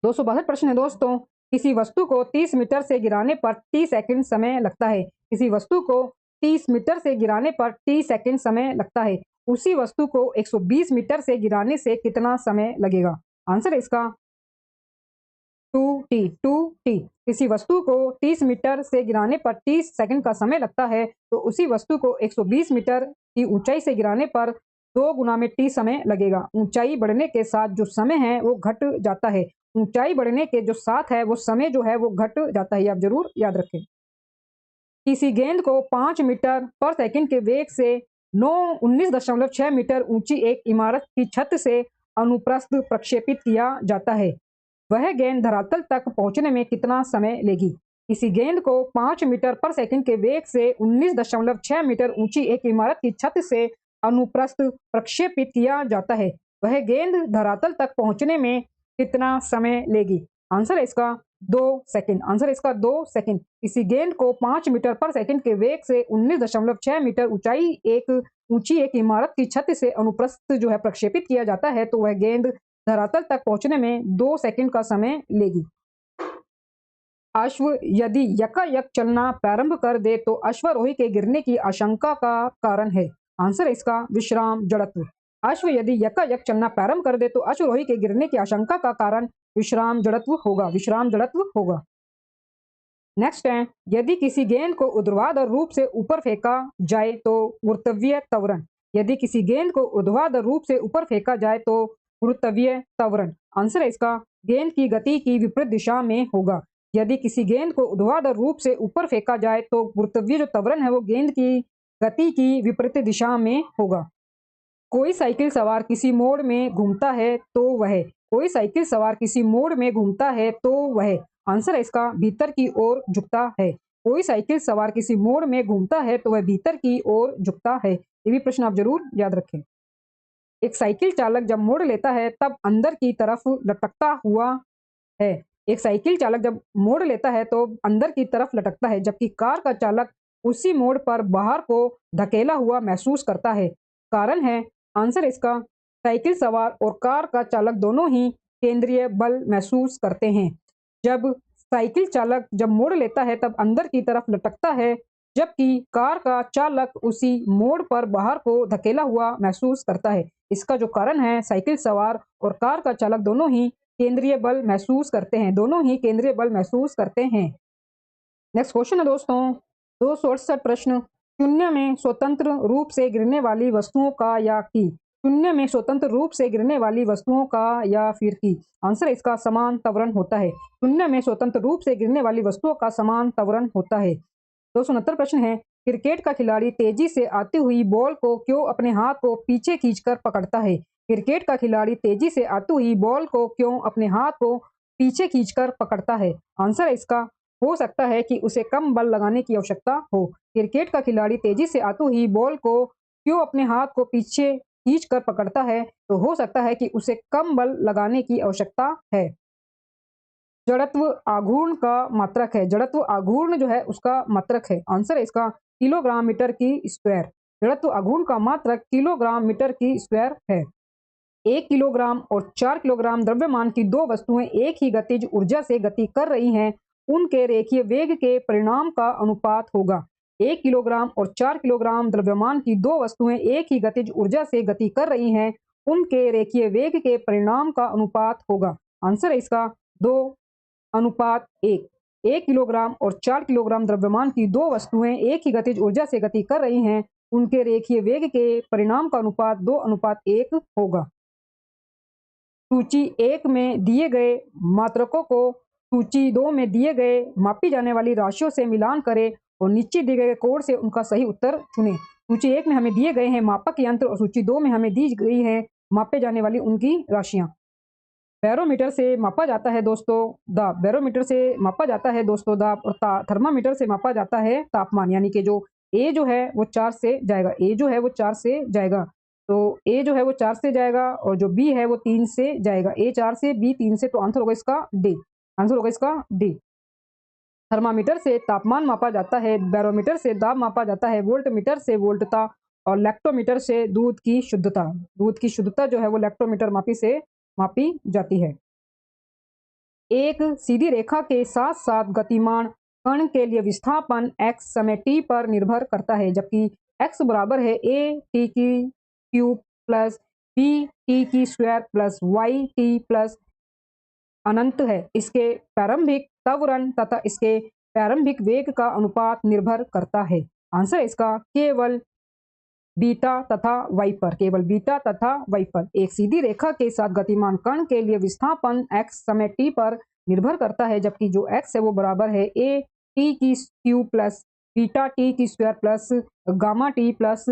262 प्रश्न है दोस्तों, किसी वस्तु को 30 मीटर से गिराने पर 30 सेकंड समय लगता है। किसी वस्तु को 30 मीटर से गिराने पर 30 सेकंड समय लगता है। उसी वस्तु को 120 मीटर से गिराने से कितना समय लगेगा? आंसर है इसका 2t 2t। किसी वस्तु को 30 मीटर से गिराने पर 30 सेकंड का समय लगता है, तो उसी वस्तु को 120 मीटर की ऊंचाई से गिराने पर 2 गुना में t समय लगेगा। ऊंचाई बढ़ने के साथ जो समय है वो घट जाता है। ऊंचाई बढ़ने के जो साथ है वो समय जो है वो घट जाता है, ये आप जरूर याद रखें। किसी गेंद को 5 मीटर पर सेकंड के वेग से 19.6 मीटर ऊंची एक इमारत की छत से अनुप्रस्थ प्रक्षेपित किया जाता है। वह गेंद धरातल तक पहुंचने में कितना समय लेगी? किसी गेंद को 5 मीटर पर सेकंड के वेग से 19.6 मीटर ऊंची एक इमारत की छत से अनुप्रस्थ प्रक्षेपित किया जाता है। वह गेंद धरातल तक पहुंचने में कितना समय लेगी? आंसर है इसका 2 सेकंड। आंसर है इसका 2 सेकंड। किसी गेंद को 5 मीटर पर सेकंड के वेग से 19.6 मीटर ऊंची एक इमारत की छत से अनुप्रस्थ जो है प्रक्षेपित किया जाता है, तो वह गेंद धरातल तक पहुंचने में 2 सेकंड का समय लेगी। अश्व यदि यकायक चलना प्रारंभ कर दे तो अश्वारोही के गिरने की आशंका का कारण है। आंसर है इसका विश्राम जड़त्व। अश्व यदि यकायक चलना प्रारंभ कर दे तो अश्वारोही के गिरने की आशंका का कारण विश्राम जड़त्व होगा। विश्राम जड़त्व होगा। नेक्स्ट है, यदि किसी गेंद को ऊर्ध्वाधर रूप से ऊपर फेंका जाए तो गुरुत्वीय त्वरण। यदि किसी गेंद को ऊर्ध्वाधर रूप से ऊपर फेंका जाए तो गुरुत्वीय त्वरण। आंसर है इसका गेंद की गति की विपरीत दिशा में होगा। यदि किसी गेंद को ऊर्ध्वाधर रूप से ऊपर फेंका जाए तो गुरुत्वीय जो त्वरण है वो गेंद की गति की विपरीत दिशा में होगा। कोई साइकिल सवार किसी मोड़ में घूमता है तो वह कोई साइकिल सवार किसी मोड़ में घूमता है तो वह आंसर है इसका भीतर की ओर झुकता है। कोई साइकिल सवार किसी मोड़ में घूमता है तो वह भीतर की ओर झुकता है। ये भी प्रश्न आप जरूर याद रखें। एक साइकिल चालक जब मोड़ लेता है तब अंदर की तरफ लटकता हुआ है। एक साइकिल चालक जब मोड़ लेता है तो अंदर की तरफ लटकता है, जबकि कार का चालक उसी मोड़ पर बाहर को धकेला हुआ महसूस करता है। कारण है आंसर इसका साइकिल सवार और कार का चालक दोनों ही केंद्रीय बल महसूस करते हैं। जब साइकिल चालक जब मोड़ लेता है तब अंदर की तरफ लटकता है, जबकि कार का चालक उसी मोड़ पर बाहर को धकेला हुआ महसूस करता है। इसका जो कारण है साइकिल सवार और कार का चालक दोनों ही केंद्रीय बल महसूस करते हैं। दोनों ही केंद्रीय बल महसूस करते हैं। नेक्स्ट क्वेश्चन है दोस्तों 268 प्रश्न। शून्य में स्वतंत्र रूप से गिरने वाली वस्तुओं का या की। शून्य में स्वतंत्र रूप से गिरने वाली वस्तुओं का या फिर की। आंसर इसका समान त्वरण होता है। शून्य में स्वतंत्र रूप से गिरने वाली वस्तुओं का समान त्वरण होता है। 269 प्रश्न है, क्रिकेट का खिलाड़ी तेजी से आती हुई बॉल को क्यों अपने हाथ को पीछे खींचकर पकड़ता है? क्रिकेट का खिलाड़ी तेजी से आती हुई बॉल को क्यों अपने हाथ को पीछे खींचकर पकड़ता है? आंसर इसका हो सकता है कि उसे कम बल लगाने की आवश्यकता हो। क्रिकेट का खिलाड़ी तेजी से आती हुई बॉल को क्यों अपने हाथ को पीछे खींचकर पकड़ता है? तो हो सकता है कि उसे कम बल लगाने की आवश्यकता है। जड़त्व आघूर्ण का मात्रक है। जड़त्व आघूर्ण जो है उसका मात्रक है। आंसर है इसका किलोग्राम मीटर की स्क्वायर। जड़त्व आघूर्ण का मात्रक किलोग्राम मीटर की स्क्वायर है। 1 किलोग्राम और 4 किलोग्राम द्रव्यमान की दो वस्तुएं एक ही गतिज ऊर्जा से गति कर रही हैं, उनके रेखीय वेग के परिणाम का अनुपात होगा। 1 किलोग्राम और 4 किलोग्राम द्रव्यमान की दो वस्तुएं एक ही गतिज ऊर्जा से गति कर रही हैं, उनके रेखीय वेग के परिणाम का अनुपात होगा। आंसर है इसका 2:1। 1 किलोग्राम और 4 किलोग्राम द्रव्यमान की दो वस्तुएं एक ही गतिज ऊर्जा से गति कर रही हैं, उनके रेखीय वेग के परिणाम का अनुपात 2:1 होगा। सूची 1 में दिए गए मात्रकों को सूची 2 में दिए गए मापी जाने वाली राशियों से मिलान करें और नीचे दिए गए कोड से उनका सही उत्तर चुनें। सूची 1 में हमें दिए गए हैं मापक यंत्र और सूची 2 में हमें दी गई है मापे जाने वाली उनकी राशियां। बैरोमीटर से मापा जाता है दोस्तों दाब। बैरोमीटर से मापा जाता है दोस्तों दाब और थर्मामीटर से मापा जाता है तापमान। यानी कि जो ए जो है वो 4 से जाएगा। ए जो है वो 4 से जाएगा। तो ए जो है वो 4 से जाएगा और जो बी है वो 3 से जाएगा। ए 4 से, बी 3 से, तो आंसर होगा इसका डी। आंसर होगा इसका डी। थर्मामीटर से तापमान मापा जाता है, बैरोमीटर से दाब मापा जाता है, वोल्टमीटर से वोल्टता और लैक्टोमीटर से दूध की शुद्धता। दूध की शुद्धता जो है वो लैक्टोमीटर मापी से मापी जाती है। एक सीधी रेखा के साथ साथ गतिमान कण के लिए विस्थापन x समय t पर निर्भर करता है, जबकि x बराबर है a t की क्यूब प्लस b t की square plus y t plus अनंत है। इसके प्रारंभिक त्वरण तथा इसके प्रारंभिक वेग का अनुपात निर्भर करता है। आंसर इसका केवल बीटा तथा वाई पर, केवल बीटा तथा वाई पर। एक सीधी रेखा के साथ गतिमान कण के लिए विस्थापन x समय t पर निर्भर करता है, जबकि जो x है वो बराबर है a t की क्यूब प्लस बीटा t की square plus gamma t plus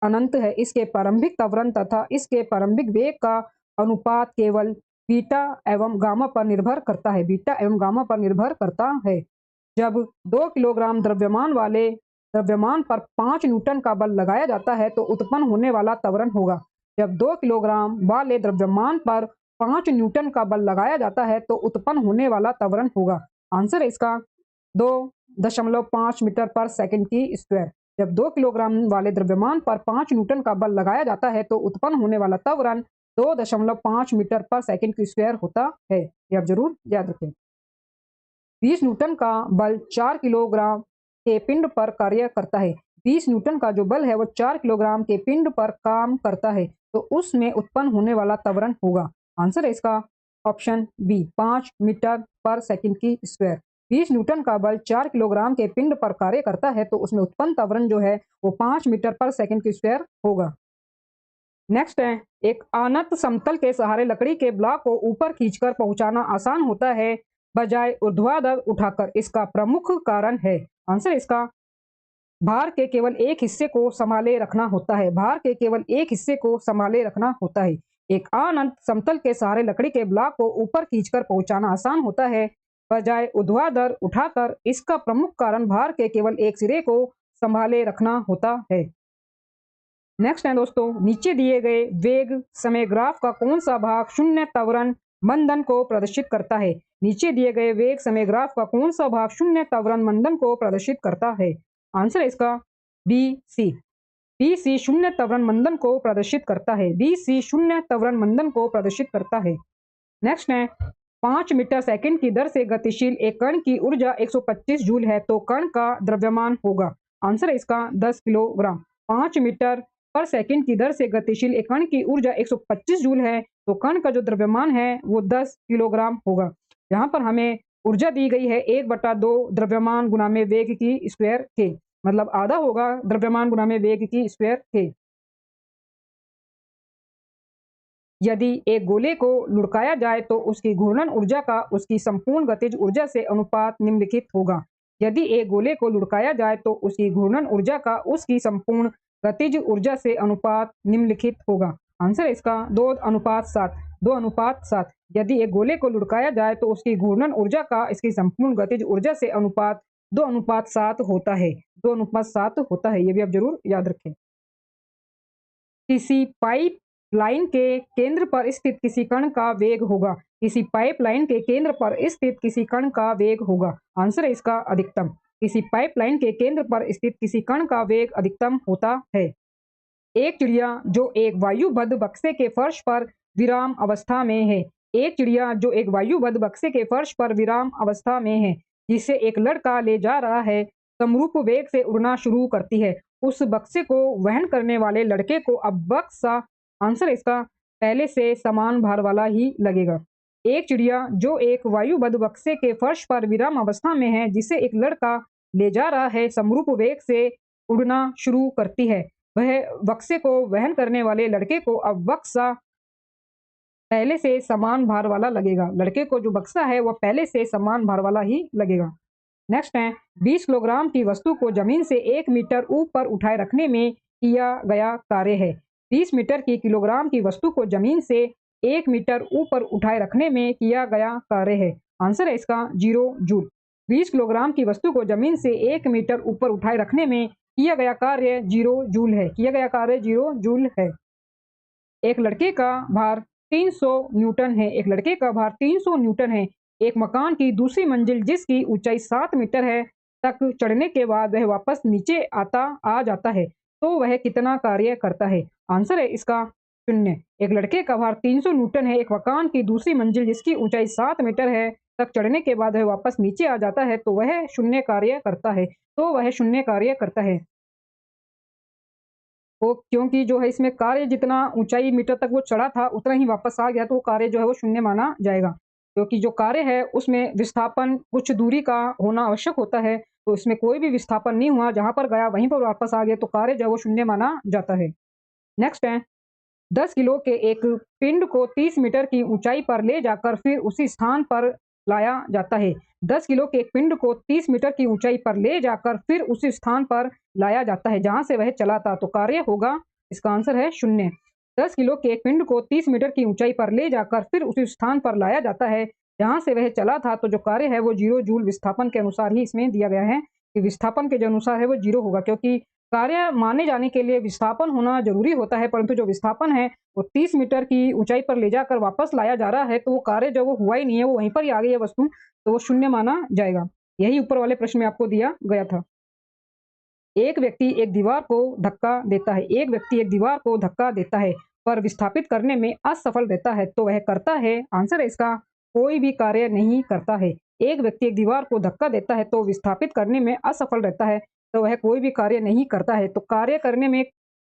अनंत है। इसके प्रारंभिक त्वरण तथा इसके प्रारंभिक वेग का अनुपात केवल बीटा एवं गामा पर निर्भर करता है, बीटा एवं गामा पर निर्भर करता है। जब 2 किलोग्राम द्रव्यमान पर 5 न्यूटन का बल लगाया जाता है तो उत्पन्न होने वाला त्वरण होगा। जब 2 किलोग्राम वाले द्रव्यमान पर 5 न्यूटन का बल लगाया जाता है तो उत्पन्न होने वाला त्वरण होगा। आंसर है इसका 2.5 मीटर पर सेकंड की स्क्वायर। जब 2 किलोग्राम वाले द्रव्यमान पर 5 न्यूटन का बल लगाया जाता है तो उत्पन्न होने वाला त्वरण 2.5 मीटर पर सेकंड की स्क्वायर होता है। ये आप जरूर याद रखें। 20 न्यूटन का बल 4 किलोग्राम के पिंड पर कार्य करता है। 20 न्यूटन का जो बल है वो 4 किलोग्राम के पिंड पर काम करता है, तो उसमें उत्पन्न होने वाला त्वरण होगा। आंसर है इसका ऑप्शन बी 5 मीटर पर सेकंड की स्क्वायर। 20 न्यूटन का बल 4 किलोग्राम के पिंड पर कार्य करता है, तो उसमें उत्पन्न त्वरण जो है वो 5 मीटर पर सेकंड की स्क्वायर होगा। नेक्स्ट है, एक अनंत समतल के सहारे लकड़ी के ब्लॉक को ऊपर खींचकर पहुंचाना आसान होता है बजाय ऊर्ध्वाधर उठाकर। इसका प्रमुख कारण है। आंसर इसका भार के केवल एक हिस्से को संभाले रखना होता है, भार के केवल एक हिस्से को संभाले रखना होता है। एक अनंत समतल के सहारे लकड़ी के ब्लॉक को ऊपर खींचकर पहुंचाना आसान होता है बजाय ऊर्ध्वाधर उठाकर। इसका प्रमुख कारण भार के केवल एक सिरे को संभाले रखना होता है। नेक्स्ट है दोस्तों, नीचे दिए गए वेग समय ग्राफ का कौन सा भाग शून्य त्वरण मंदन को प्रदर्शित करता है? नीचे दिए गए वेग समय ग्राफ का कौन सा भाग शून्य त्वरण मंदन को प्रदर्शित करता है? आंसर है इसका बी सी। बी सी शून्य त्वरण मंदन को प्रदर्शित करता है। बी सी शून्य त्वरण मंदन को प्रदर्शित करता है। नेक्स्ट है, 5 मीटर सेकंड की दर से गतिशील एक कण की ऊर्जा 125 जूल है, तो कण का द्रव्यमान होगा। आंसर है इसका 10 किलोग्राम। 5 मीटर पर सेकंड की दर से गतिशील एक कण की ऊर्जा 125 जूल है, तो कण का जो द्रव्यमान है वो 10 किलोग्राम होगा। यहाँ पर हमें ऊर्जा दी गई है 1/2 द्रव्यमान गुना में वेग की स्क्वायर के, मतलब आधा होगा द्रव्यमान गुना में वेग की स्क्वायर के। यदि एक गोले को लुढ़काया जाए तो उसकी घूर्णन ऊर्जा का उसकी संपूर्ण गतिज ऊर्जा से अनुपात निम्नलिखित होगा। यदि एक गोले को लुढ़काया जाए तो उसकी घूर्णन ऊर्जा का उसकी संपूर्ण गतिज ऊर्जा से अनुपात निम्नलिखित होगा। आंसर इसका 2:7। 2:7। यदि एक गोले को लुढ़काया जाए तो उसकी घूर्णन ऊर्जा का इसकी संपूर्ण गतिज ऊर्जा से अनुपात 2:7 होता है। 2:7 होता है, ये भी आप जरूर याद रखें। किसी पाइप लाइन के केंद्र पर स्थित किसी कण का वेग होगा। किसी पाइप लाइन के केंद्र पर स्थित किसी कण का वेग होगा। आंसर है इसका अधिकतम। किसी पाइप लाइन के केंद्र पर स्थित किसी कण का वेग अधिकतम होता है। एक चिड़िया जो एक वायुबद्ध बक्से के फर्श पर विराम अवस्था में है। एक चिड़िया जो एक वायुबद्ध बक्से के फर्श पर विराम अवस्था में है, जिसे एक लड़का ले जा रहा है, समरूप वेग से उड़ना शुरू करती है। उस बक्से को वहन करने वाले लड़के को अब बक्सा, आंसर इसका पहले से समान भार वाला ही लगेगा। एक चिड़िया जो एक वायुबद्ध बक्से के फर्श पर विराम अवस्था में है, जिसे एक लड़का ले जा रहा है, समरूप वेग से उड़ना शुरू करती है। वह बक्से को वहन करने वाले लड़के को अब बक्सा पहले से समान भार वाला लगेगा। लड़के को जो बक्सा है वह पहले से समान भार वाला ही लगेगा। नेक्स्ट है, 20 किलोग्राम की वस्तु को जमीन से 1 मीटर ऊपर उठाए रखने में किया गया कार्य है। 20 मीटर की किलोग्राम की वस्तु को जमीन से 1 मीटर ऊपर उठाए रखने में किया गया कार्य है। आंसर है इसका 0 जूल। 20 किलोग्राम की वस्तु को जमीन से 1 मीटर ऊपर उठाए रखने में किया गया कार्य 0 जूल है। किया गया कार्य 0 जूल है। एक लड़के का भार 300 न्यूटन है। एक लड़के का भार 300 न्यूटन है। एक मकान की दूसरी मंजिल जिसकी ऊंचाई 7 मीटर है तक चढ़ने के बाद वह वापस नीचे आ जाता है, तो वह कितना कार्य करता है? आंसर है इसका 0। एक लड़के का भार 300 न्यूटन है। एक मकान की दूसरी मंजिल जिसकी ऊंचाई 7 मीटर है तक चढ़ने के बाद वह वापस नीचे आ जाता है तो वह शून्य कार्य करता है। तो वह शून्य कार्य करता है। वो क्योंकि जो है इसमें कार्य जितना ऊँचाई मीटर तक वो चढ़ा था, उतना ही वापस आ गया, तो वो कार्य जो है वो शून्य माना जाएगा। क्योंकि जो कार्य है उसमें विस्थापन कुछ दूरी का होना आवश्यक होता है, तो इसमें कोई भी विस्थापन नहीं हुआ, जहाँ पर गया वहीं पर वापस आ गया, तो कार्य जो है वो शून्य माना जाता है। नेक्स्ट है 10 किलो के एक पिंड को 30 मीटर की ऊंचाई पर ले जाकर फिर उसी स्थान पर लाया जाता है। 10 किलो के एक पिंड को 30 मीटर की ऊंचाई पर ले जाकर फिर उसी स्थान पर लाया जाता है जहां से वह चला था, तो कार्य होगा, इसका आंसर है शून्य। 10 किलो के एक पिंड को 30 मीटर की ऊंचाई पर ले जाकर फिर उसी स्थान पर लाया जाता है जहां से वह चला था, तो जो कार्य है वो 0 जूल विस्थापन के अनुसार ही इसमें दिया गया है कि विस्थापन के जो अनुसार है वो 0 होगा, क्योंकि कार्य माने जाने के लिए विस्थापन होना जरूरी होता है, परंतु जो विस्थापन है वो 30 मीटर की ऊंचाई पर ले जाकर वापस लाया जा रहा है, तो वो कार्य जो वो हुआ ही नहीं है, वो वहीं पर ही आ गई है वस्तु, तो वो शून्य माना जाएगा। यही ऊपर वाले प्रश्न में आपको दिया गया था। एक व्यक्ति एक दीवार को धक्का देता है, एक व्यक्ति एक दीवार को धक्का देता है पर विस्थापित करने में असफल रहता है, तो वह करता है, आंसर है इसका कोई भी कार्य नहीं करता है। एक व्यक्ति एक दीवार को धक्का देता है तो विस्थापित करने में असफल रहता है, तो वह कोई भी कार्य नहीं करता है। तो कार्य करने में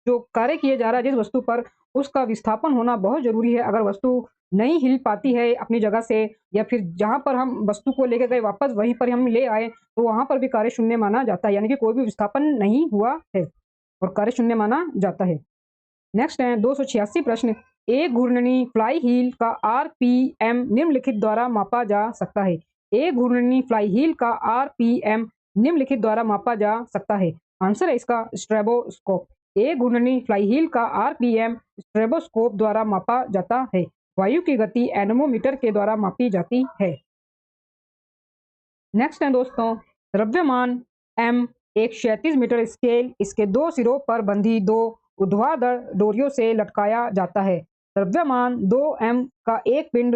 जो कार्य किया जा रहा है जिस वस्तु पर, उसका विस्थापन होना बहुत जरूरी है। अगर वस्तु नहीं हिल पाती है अपनी जगह से, या फिर जहां पर हम वस्तु को लेकर गए वापस वहीं पर हम ले आए, तो वहां पर भी कार्य शून्य माना जाता है, यानी कि कोई भी विस्थापन नहीं हुआ है और कार्य शून्य माना जाता है। नेक्स्ट है 286 प्रश्न। एक घूर्णनी फ्लाई व्हील का आरपीएम निम्नलिखित द्वारा मापा जा सकता है। एक घूर्णनी फ्लाई व्हील का आरपीएम निम्नलिखित द्वारा मापा जा सकता है। आंसर है इसका स्ट्रेबोस्कोप। एक घूर्णनी फ्लाई व्हील का आरपीएम स्ट्रेबोस्कोप द्वारा मापा जाता है। वायु की गति एनेमोमीटर के द्वारा मापी जाती है। नेक्स्ट है दोस्तों, द्रव्यमान एम एक 36 मीटर स्केल इसके दो सिरों पर बंधी दो ऊर्ध्वाधर डोरियों से लटकाया जाता है। द्रव्यमान 2m का एक पिंड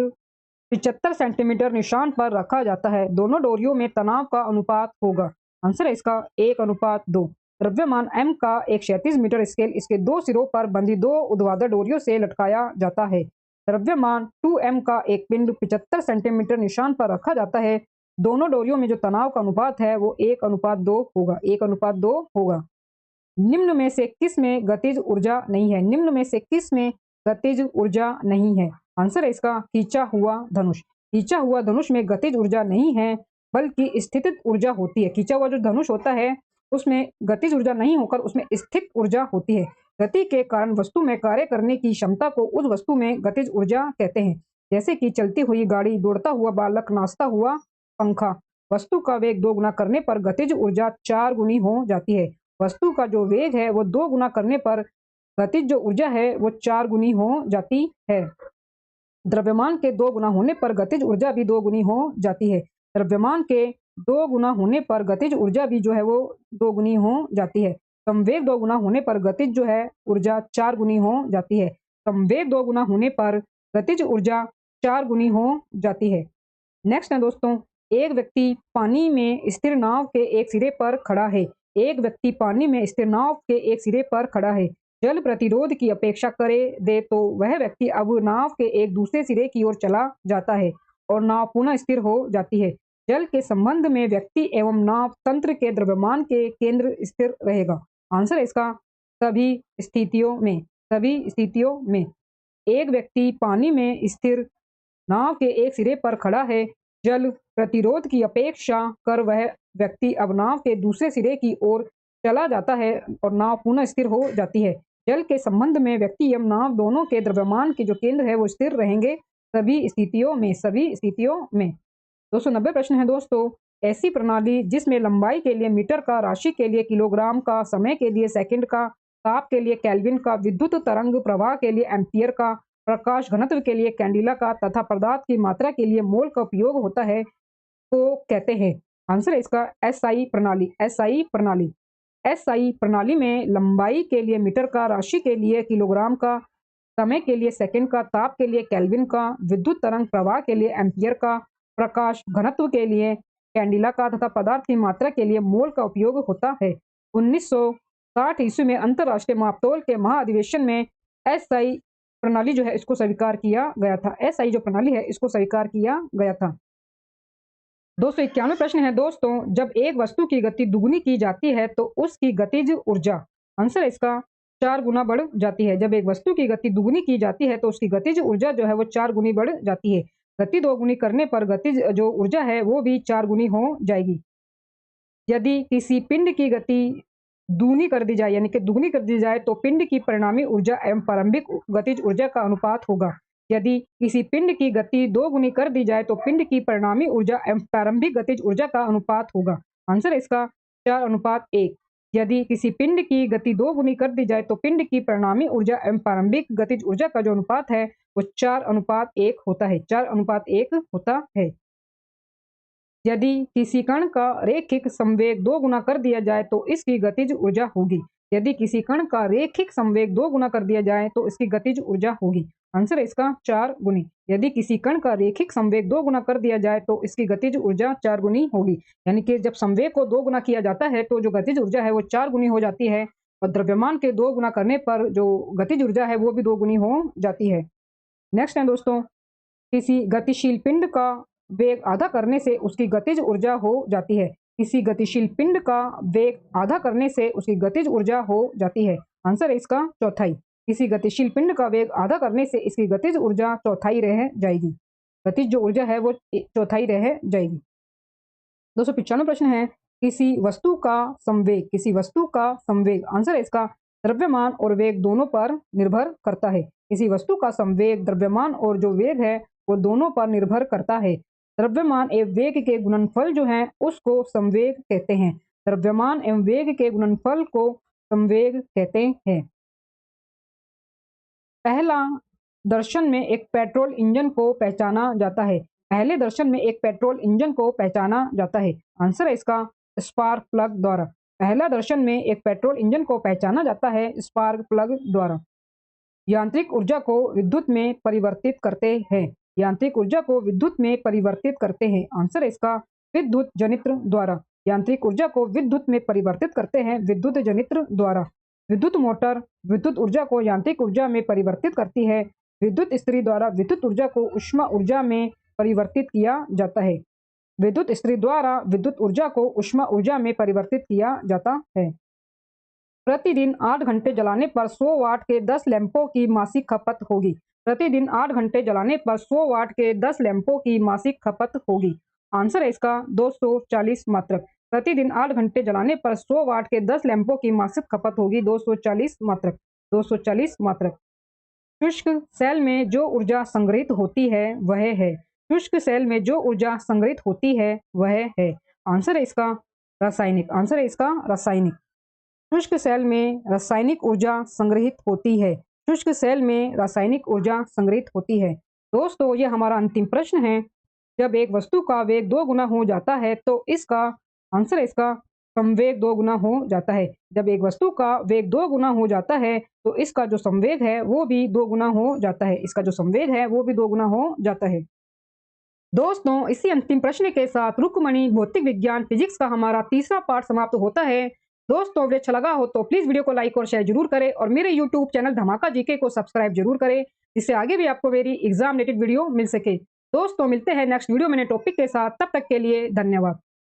75 सेंटीमीटर निशान पर रखा जाता है। दोनों डोरियों में तनाव का अनुपात होगा। आंसर है इसका 1:2। द्रव्यमान m का एक 36 मीटर स्केल इसके दो सिरों पर बंधी दो ऊर्ध्वाधर डोरियों से लटकाया जाता है। द्रव्यमान 2m का एक पिंड 75 सेंटीमीटर निशान पर रखा जाता है। दोनों डोरियों में जो तनाव का अनुपात है वो 1:2 होगा। 1:2 होगा। निम्न में से किस में गतिज ऊर्जा नहीं है? निम्न में से किस में गतिज ऊर्जा नहीं है? आंसर है इसका खींचा हुआ धनुष। खींचा हुआ धनुष में गतिज ऊर्जा नहीं है, बल्कि स्थितिज ऊर्जा होती है। खींचा हुआ जो धनुष होता है उसमें गतिज ऊर्जा नहीं होकर उसमें स्थित ऊर्जा होती है। गति के कारण वस्तु में कार्य करने की क्षमता को उस वस्तु में गतिज ऊर्जा कहते हैं। जैसे कि चलती हुई गाड़ी, दौड़ता हुआ बालक, नाचता हुआ पंखा। वस्तु का वेग 2 गुना करने पर गतिज ऊर्जा 4 गुनी हो जाती है। वस्तु का जो वेग है वो 2 गुना करने पर गतिज जो ऊर्जा है वो 4 गुनी हो जाती है। द्रव्यमान के 2 गुना होने पर गतिज ऊर्जा भी 2 गुनी हो जाती है। द्रव्यमान के 2 गुना होने पर गतिज ऊर्जा भी जो है वो 2 गुनी हो जाती है। संवेग 2 गुना होने पर गतिज जो है ऊर्जा 4 गुनी हो जाती है। संवेग 2 गुना होने पर गतिज ऊर्जा 4 गुनी हो जाती है। नेक्स्ट है दोस्तों, एक व्यक्ति पानी में स्थिर नाव के एक सिरे पर खड़ा है। एक व्यक्ति पानी में स्थिर नाव के एक सिरे पर खड़ा है। जल प्रतिरोध की अपेक्षा करे दे तो वह व्यक्ति अब नाव के एक दूसरे सिरे की ओर चला जाता है और नाव पुनः स्थिर हो जाती है। जल के संबंध में व्यक्ति एवं नाव तंत्र के द्रव्यमान के केंद्र स्थिर रहेगा। आंसर है इसका सभी स्थितियों में। सभी स्थितियों में एक व्यक्ति पानी में स्थिर नाव के एक सिरे पर खड़ा है। जल प्रतिरोध की अपेक्षा कर वह व्यक्ति अब नाव के दूसरे सिरे की ओर चला जाता है और नाव पुनः स्थिर हो जाती है। जल के संबंध में व्यक्ति एवं नाव दोनों के द्रव्यमान के जो केंद्र है वो स्थिर रहेंगे सभी स्थितियों में। सभी स्थितियों में 290 प्रश्न है दोस्तों। ऐसी प्रणाली जिसमें लंबाई के लिए मीटर का, राशि के लिए किलोग्राम का, समय के लिए सेकंड का, ताप के लिए केल्विन का, विद्युत तरंग प्रवाह के लिए एम्पियर का, प्रकाश घनत्व के लिए कैंडिला का तथा पदार्थ की मात्रा के लिए मोल का उपयोग होता है को कहते हैं। आंसर है इसका एसआई प्रणाली। एसआई प्रणाली। एसआई प्रणाली में लंबाई के लिए मीटर का, राशि के लिए किलोग्राम का, समय के लिए सेकंड का, ताप के लिए केल्विन का, विद्युत तरंग प्रवाह के लिए एम्पियर का, प्रकाश घनत्व के लिए कैंडिला का तथा पदार्थ की मात्रा के लिए मोल का उपयोग होता है। 1960 ईस्वी में अंतरराष्ट्रीय मापतोल के महाअधिवेशन में एसआई प्रणाली जो है इसको स्वीकार किया गया था। एसआई जो प्रणाली है इसको स्वीकार किया गया था। 291 प्रश्न है दोस्तों, जब एक वस्तु की गति दुगुनी की जाती है तो उसकी गतिज ऊर्जा, आंसर है इसका 4 गुना बढ़ जाती है। जब एक वस्तु की गति दुगुनी की जाती है तो उसकी गतिज ऊर्जा जो है वो 4 गुनी बढ़ जाती है। गति 2 गुनी करने पर गतिज जो ऊर्जा है वो भी 4 गुनी हो जाएगी। यदि किसी पिंड की गति दूनी कर दी जाए यानी कि दुगनी कर दी जाए तो पिंड की परिणामी ऊर्जा एवं प्रारंभिक गतिज ऊर्जा का अनुपात होगा। यदि किसी पिंड की गति 2 गुनी कर दी जाए तो पिंड की परिणामी ऊर्जा एवं प्रारंभिक गतिज ऊर्जा का अनुपात होगा। आंसर है इसका 4:1। यदि किसी पिंड की गति 2 गुनी कर दी जाए तो पिंड की परिणामी ऊर्जा एवं प्रारंभिक गतिज ऊर्जा का जो अनुपात है वो 4:1 होता है। 4:1 होता है। यदि किसी कण का रैखिक संवेग 2 गुना कर दिया जाए तो इसकी गतिज ऊर्जा होगी। यदि किसी कण का रैखिक संवेग 2 गुना कर दिया जाए तो इसकी गतिज ऊर्जा होगी। आंसर है इसका 4 गुनी। यदि किसी कण का रैखिक संवेग 2 गुना कर दिया जाए तो इसकी गतिज ऊर्जा 4 गुनी होगी। यानी कि जब संवेग को 2 गुना किया जाता है तो जो गतिज ऊर्जा है वो 4 गुनी हो जाती है और द्रव्यमान के 2 गुना करने पर जो गतिज ऊर्जा है वो भी 2 गुनी हो जाती है। नेक्स्ट है दोस्तों, किसी गतिशील पिंड का वेग आधा करने से उसकी गतिज ऊर्जा हो जाती है। किसी गतिशील पिंड का वेग आधा करने से उसकी गतिज ऊर्जा हो जाती है। आंसर है इसका चौथाई। किसी गतिशील पिंड का वेग आधा करने से इसकी गतिज ऊर्जा चौथाई रह जाएगी। गतिज जो ऊर्जा है वो चौथाई रह जाएगी। 295 प्रश्न है, किसी वस्तु का संवेग, किसी वस्तु का संवेग, आंसर है इसका द्रव्यमान और वेग दोनों पर निर्भर करता है। किसी वस्तु का संवेग द्रव्यमान और जो वेग है वो दोनों पर निर्भर करता है। द्रव्यमान एवं वेग के गुणनफल जो है उसको संवेग कहते हैं। द्रव्यमान एवं वेग के गुणनफल को संवेग कहते हैं। पहला दर्शन में एक पेट्रोल इंजन को पहचाना जाता है। पहले दर्शन में एक पेट्रोल इंजन को पहचाना जाता है। आंसर है इसका स्पार्क प्लग द्वारा। पहला दर्शन में एक पेट्रोल इंजन को पहचाना जाता है स्पार्क प्लग द्वारा। यांत्रिक ऊर्जा को विद्युत में परिवर्तित करते हैं। यांत्रिक ऊर्जा को विद्युत में परिवर्तित करते हैं। आंसर है इसका विद्युत जनित्र द्वारा। यांत्रिक ऊर्जा को विद्युत में परिवर्तित करते हैं विद्युत जनित्र द्वारा। विद्युत मोटर विद्युत ऊर्जा को यांत्रिक ऊर्जा में परिवर्तित करती है। विद्युत इस्त्री द्वारा विद्युत ऊर्जा को ऊष्मा ऊर्जा में परिवर्तित किया जाता है। विद्युत इस्त्री द्वारा विद्युत ऊर्जा को ऊष्मा ऊर्जा में परिवर्तित किया जाता है। प्रतिदिन 8 घंटे जलाने पर 100 वाट के 10 लैंपों की मासिक खपत होगी। प्रतिदिन 8 घंटे जलाने पर 100 वाट के 10 लैंपों की मासिक खपत होगी। आंसर है इसका 240 मात्रक। प्रतिदिन 8 घंटे जलाने पर 100 वाट के 10 लैंपों की मासिक खपत होगी 240 मात्रक। 240 मात्रक। शुष्क सेल में जो ऊर्जा संग्रहित होती है वह है। शुष्क सेल में जो ऊर्जा संग्रहित होती है वह है। आंसर है इसका रासायनिक। आंसर है इसका रासायनिक। शुष्क सेल में रासायनिक ऊर्जा संग्रहित होती है। शुष्क सेल में रासायनिक ऊर्जा संग्रहित होती है। दोस्तों ये हमारा अंतिम प्रश्न है। जब एक वस्तु का वेग 2 गुना हो जाता है तो इसका आंसर है इसका संवेग 2 गुना हो जाता है। जब एक वस्तु का वेग 2 गुना हो जाता है तो इसका जो संवेग है वो भी 2 गुना हो जाता है। इसका जो संवेग है वो भी 2 गुना हो जाता है। दोस्तों इसी अंतिम प्रश्न के साथ रुक्मणी भौतिक विज्ञान फिजिक्स का हमारा तीसरा पार्ट समाप्त होता है। दोस्तों वीडियो अच्छा लगा हो तो प्लीज वीडियो को लाइक और शेयर जरूर करें और मेरे यूट्यूब चैनल धमाका जीके को सब्सक्राइब जरूर करें, जिससे आगे भी आपको मेरी एग्जाम रिलेटेड वीडियो मिल सके। दोस्तों मिलते हैं नेक्स्ट वीडियो में नए टॉपिक के साथ, तब तक के लिए धन्यवाद।